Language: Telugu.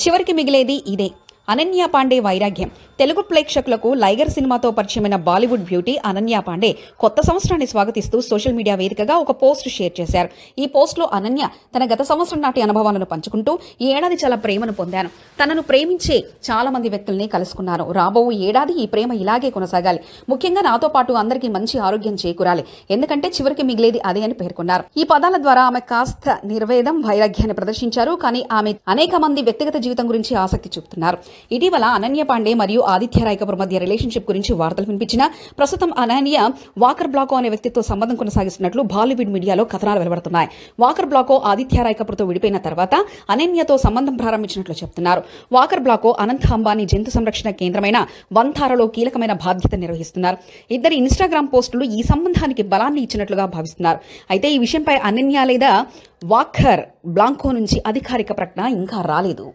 చివరికి మిగిలేది ఇదే. అనన్య పాండే వైరాగ్యం. తెలుగు ప్రేక్షకులకు లైగర్ సినిమాతో పరిచయమైన బాలీవుడ్ బ్యూటీ అనన్య పాండే కొత్త సంవత్సరాన్ని స్వాగతిస్తూ సోషల్ మీడియా వేదికగా ఒక పోస్ట్ షేర్ చేశారు. ఈ పోస్ట్లో అనన్య తన గత సంవత్సరం నాటి అనుభవాలను పంచుకుంటూ, ఈ ఏడాది చాలా ప్రేమను పొందాను, తనను ప్రేమించే చాలా మంది వ్యక్తుల్ని కలుసుకున్నాను, రాబో ఏడాది ఈ ప్రేమ ఇలాగే కొనసాగాలి, ముఖ్యంగా నాతో పాటు అందరికీ మంచి ఆరోగ్యం చేకూరాలి, ఎందుకంటే చివరికి మిగిలేది అదే అని పేర్కొన్నారు. ఈ పదాల ద్వారా ఆమె కాస్త నిర్వేదం, వైరాగ్యాన్ని ప్రదర్శించారు. కానీ ఆమె అనేక మంది వ్యక్తిగత జీవితం గురించి ఆసక్తి చూపుతున్నారు. ఇటీవల అనన్య పాండే మరియు ఆదిత్య రాయ్ కపూర్ మధ్య రిలేషన్షిప్ గురించి వార్తలు వినిపించినా ప్రస్తుతం అనన్య వాకర్ బ్లాకో అనే వ్యక్తితో సంబంధం కొనసాగిస్తున్నట్లు బాలీవుడ్ మీడియాలో కథనాలు వెలువడుతున్నాయి. వాకర్ బ్లాకో ఆదిత్య రాయ్ కపూర్తో విడిపోయిన తర్వాత అనన్యతో సంబంధం ప్రారంభించినట్లు చెప్తున్నారు. వాకర్ బ్లాకో అనంత్ అంబానీ జంతు సంరక్షణ కేంద్రమైన వంతారలో కీలకమైన బాధ్యత నిర్వహిస్తున్నారు. ఇద్దరి ఇన్స్టాగ్రామ్ పోస్టులు ఈ సంబంధానికి బలాన్ని ఇచ్చినట్లుగా భావిస్తున్నారు. అయితే ఈ విషయంపై అనన్య లేదా వాకర్ బ్లాకో నుంచి అధికారిక ప్రకటన ఇంకా రాలేదు.